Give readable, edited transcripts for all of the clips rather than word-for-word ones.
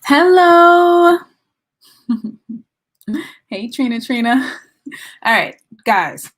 Hello. Hey, Trina. All right, guys.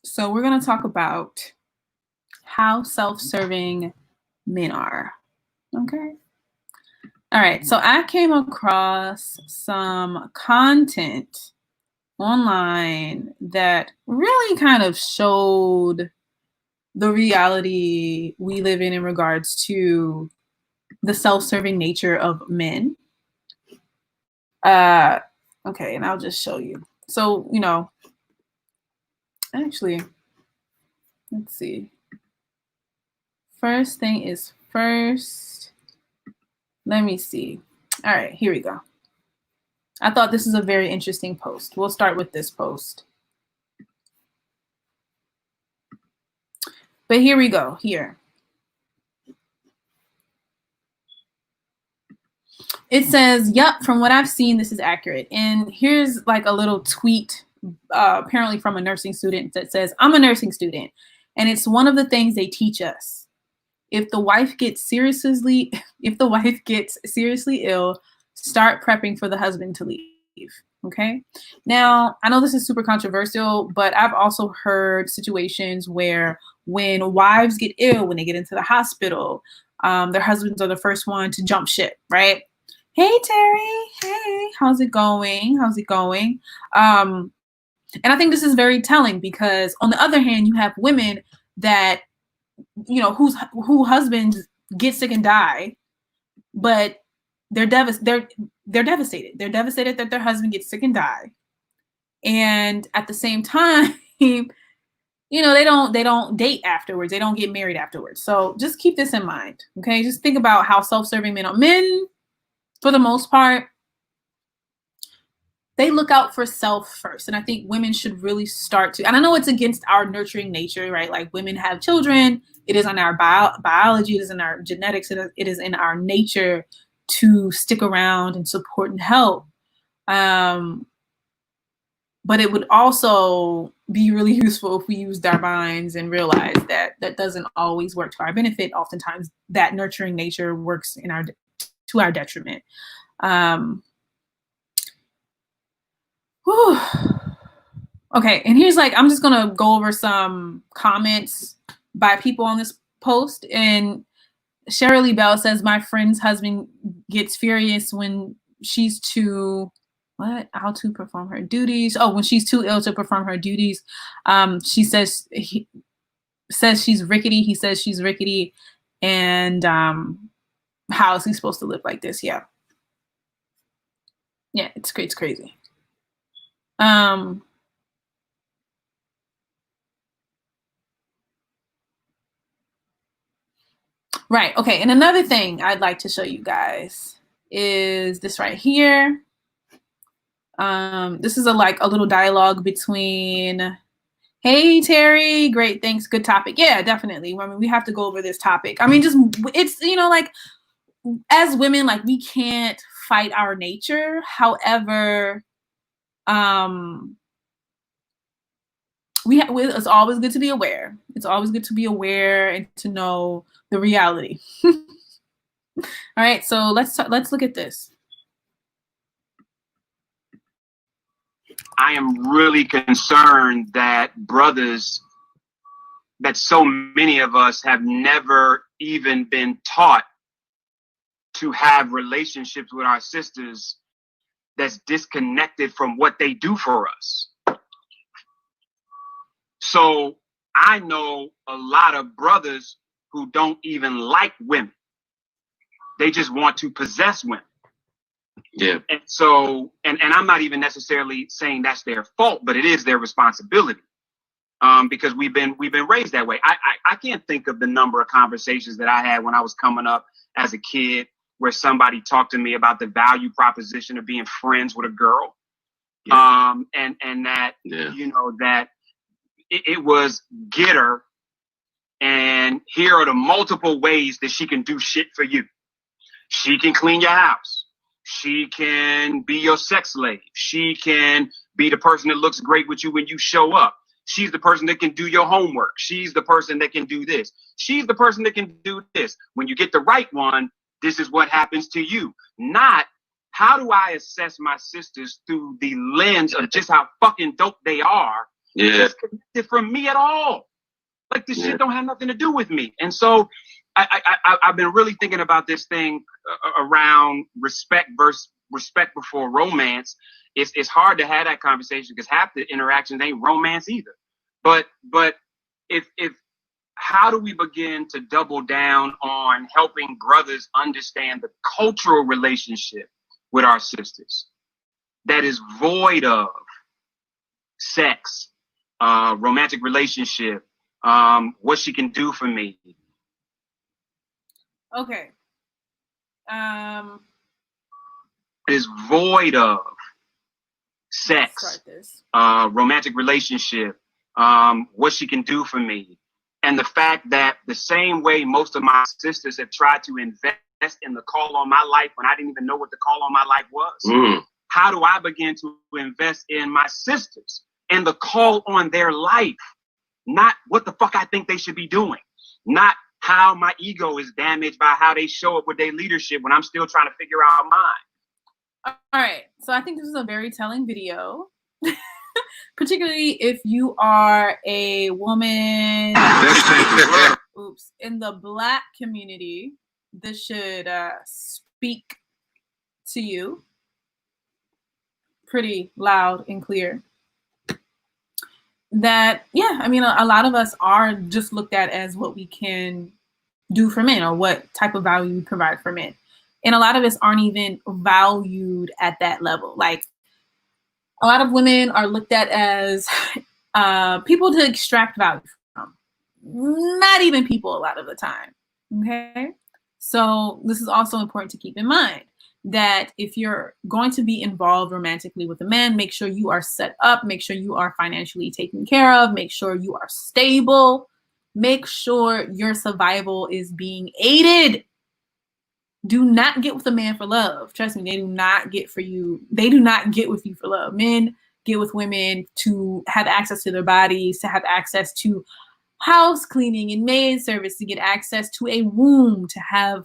So we're going to talk about how self-serving men are. Okay. All right. So I came across some content online that really kind of showed the reality we live in regards to the self-serving nature of men. Uh, okay, and I'll just show you. So, actually, let's see. First thing is first. Let me see. All right, here we go. I thought this is a very interesting post. We'll start with this post. But here we go. Here. It says, yep, from what I've seen, this is accurate. And here's like a little tweet, apparently from a nursing student that says, I'm a nursing student. And it's one of the things they teach us. If the wife gets seriously ill, start prepping for the husband to leave. Okay. Now, I know this is super controversial, but I've also heard situations where when wives get ill, when they get into the hospital, their husbands are the first one to jump ship, right? Hey, Terry. Hey, how's it going? And I think this is very telling because on the other hand, you have women that who husbands get sick and die, but they're devastated. They're devastated that their husband gets sick and die, and at the same time, they don't date afterwards. They don't get married afterwards. So just keep this in mind, okay? Just think about how self-serving men are. Men, for the most part, they look out for self first. And I think women should really start to, and I know it's against our nurturing nature, right? Like women have children. It is in our biology. It is in our genetics. It is in our nature to stick around and support and help. But it would also be really useful if we used our minds and realized that that doesn't always work to our benefit. Oftentimes that nurturing nature works to our detriment. Whew. Okay, and here's I'm just gonna go over some comments by people on this post. And Shirley Bell says, my friend's husband gets furious when she's how to perform her duties. Oh, when she's too ill to perform her duties. She says she's rickety. He says she's rickety. And how is he supposed to live like this? Yeah, it's crazy. Right. Okay. And another thing I'd like to show you guys is this right here. This is a little dialogue between, hey, Terry, great. Thanks. Good topic. Yeah, definitely. I mean, we have to go over this topic. I mean, it's, as women, we can't fight our nature. However, it's always good to be aware. It's always good to be aware and to know the reality. All right, so let's look at this. I am really concerned that so many of us have never even been taught to have relationships with our sisters that's disconnected from what they do for us. So I know a lot of brothers who don't even like women. They just want to possess women. Yeah. And so, and I'm not even necessarily saying that's their fault, but it is their responsibility. Because we've been raised that way. I can't think of the number of conversations that I had when I was coming up as a kid where somebody talked to me about the value proposition of being friends with a girl. Yeah. And that, that it was get her, and here are the multiple ways that she can do shit for you. She can clean your house. She can be your sex slave. She can be the person that looks great with you when you show up. She's the person that can do your homework. She's the person that can do this. She's the person that can do this. When you get the right one, this is what happens to you. Not how do I assess my sisters through the lens of just how fucking dope they are? Yeah. Disconnected from me at all. Like this shit don't have nothing to do with me. And so I've been really thinking about this thing around respect versus respect before romance. It's hard to have that conversation because half the interactions ain't romance either. But if how do we begin to double down on helping brothers understand the cultural relationship with our sisters that is void of sex, romantic relationship, what she can do for me? Okay. Is void of sex, romantic relationship, what she can do for me. And the fact that the same way most of my sisters have tried to invest in the call on my life when I didn't even know what the call on my life was. How do I begin to invest in my sisters and the call on their life? Not what the fuck I think they should be doing. Not how my ego is damaged by how they show up with their leadership when I'm still trying to figure out mine. All right. So I think this is a very telling video. Particularly if you are a woman in the Black community, this should speak to you pretty loud and clear. That, yeah, I mean, a lot of us are just looked at as what we can do for men or what type of value we provide for men. And a lot of us aren't even valued at that level. Like, a lot of women are looked at as people to extract value from. Not even people a lot of the time, okay? So this is also important to keep in mind that if you're going to be involved romantically with a man, make sure you are set up, make sure you are financially taken care of, make sure you are stable, make sure your survival is being aided. Do not get with a man for love. Trust me, they do not get for you. They do not get with you for love. Men get with women to have access to their bodies, to have access to house cleaning and maid service, to get access to a womb, to have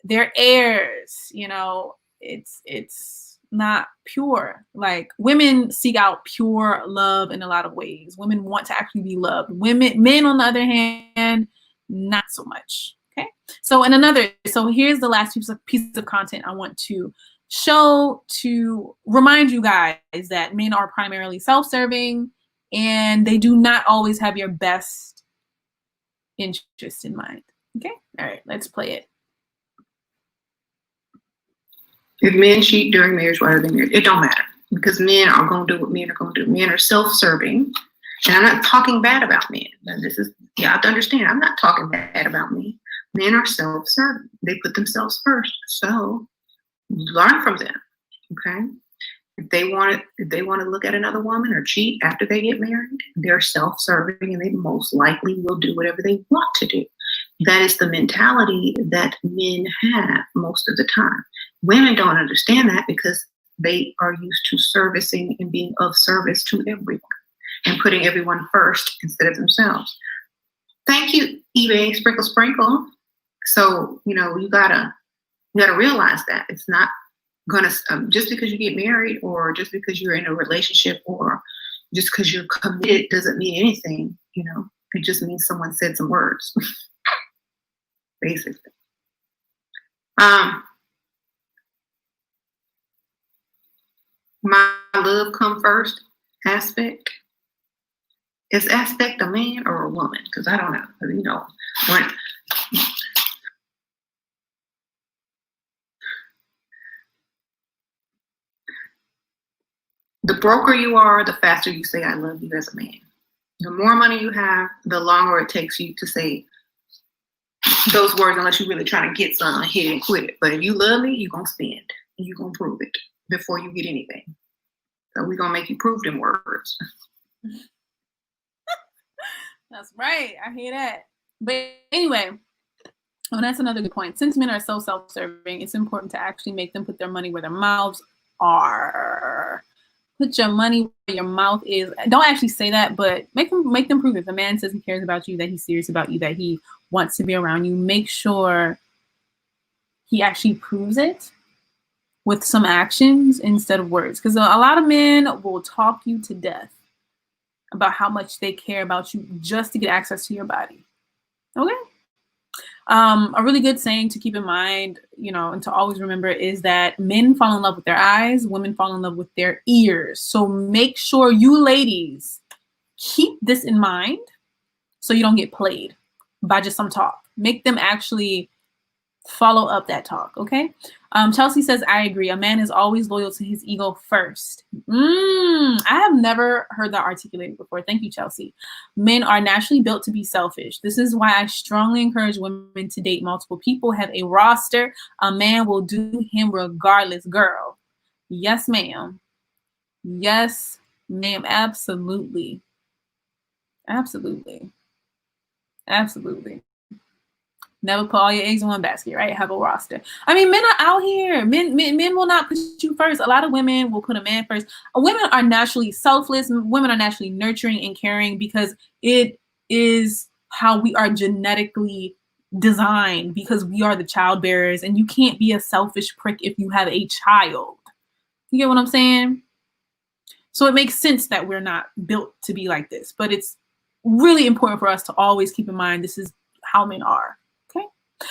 their heirs. You know, it's not pure. Like, women seek out pure love in a lot of ways. Women want to actually be loved. Men on the other hand, not so much. Okay, so here's the last piece of content I want to show to remind you guys that men are primarily self-serving and they do not always have your best interest in mind. Okay, all right, let's play it. If men cheat during marriage, why are they married? It don't matter, because men are going to do what men are going to do. Men are self-serving, and I'm not talking bad about men. You have to understand, I'm not talking bad about men. Men are self-serving. They put themselves first. So learn from them. Okay. If they want to look at another woman or cheat after they get married, they're self-serving and they most likely will do whatever they want to do. That is the mentality that men have most of the time. Women don't understand that because they are used to servicing and being of service to everyone and putting everyone first instead of themselves. Thank you, eBay Sprinkle Sprinkle. So, you gotta realize that it's not gonna just because you get married or just because you're in a relationship or just because you're committed doesn't mean anything. It just means someone said some words, basically. My love come first aspect. Is aspect a man or a woman? Because I don't know. When the broker you are, the faster you say I love you as a man. The more money you have, the longer it takes you to say those words, unless you're really trying to get some, hit it and quit it. But if you love me, you're going to spend. And you're going to prove it before you get anything. So we're going to make you prove them words. That's right. I hear that. But anyway, that's another good point. Since men are so self-serving, it's important to actually make them put their money where their mouths are. Put your money where your mouth is. Don't actually say that, but make them prove it. If a man says he cares about you, that he's serious about you, that he wants to be around you, make sure he actually proves it with some actions instead of words. Because a lot of men will talk you to death about how much they care about you just to get access to your body. Okay? A really good saying to keep in mind, you know, and to always remember is that men fall in love with their eyes, women fall in love with their ears. So make sure you ladies keep this in mind so you don't get played by just some talk. Make them actually follow up that talk, okay? Chelsea says, I agree. A man is always loyal to his ego first. I have never heard that articulated before. Thank you, Chelsea. Men are naturally built to be selfish. This is why I strongly encourage women to date multiple people, have a roster. A man will do him regardless, girl. Yes, ma'am. Yes, ma'am. Absolutely. Absolutely. Absolutely. Never put all your eggs in one basket, right? Have a roster. I mean, men are out here. Men will not put you first. A lot of women will put a man first. Women are naturally selfless. Women are naturally nurturing and caring because it is how we are genetically designed, because we are the child bearers, and you can't be a selfish prick if you have a child. You get what I'm saying? So it makes sense that we're not built to be like this, but it's really important for us to always keep in mind this is how men are.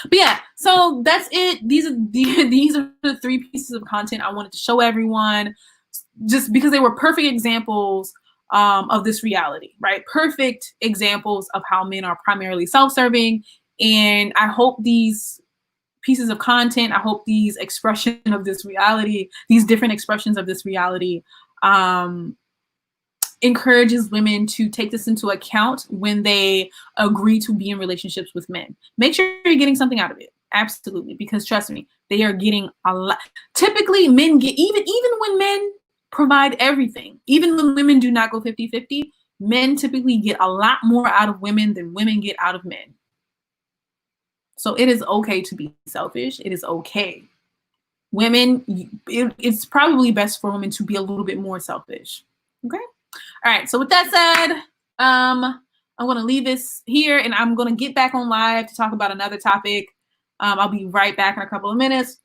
But yeah, so that's it. These are the 3 pieces of content I wanted to show everyone, just because they were perfect examples of this reality, right? Perfect examples of how men are primarily self-serving. And I hope these pieces of content, I hope these expressions of this reality, these different expressions of this reality, encourages women to take this into account when they agree to be in relationships with men. Make sure you're getting something out of it. Absolutely. Because trust me, they are getting a lot. Typically, men get, even when men provide everything, even when women do not go 50-50, men typically get a lot more out of women than women get out of men. So it is okay to be selfish. It is okay. Women, it's probably best for women to be a little bit more selfish. Okay? All right, so with that said, I'm going to leave this here, and I'm going to get back on live to talk about another topic. I'll be right back in a couple of minutes.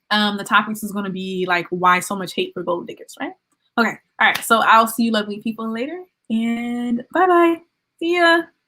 The topics is going to be like why so much hate for gold diggers, right? Okay, all right, so I'll see you lovely people later, and bye-bye. See ya.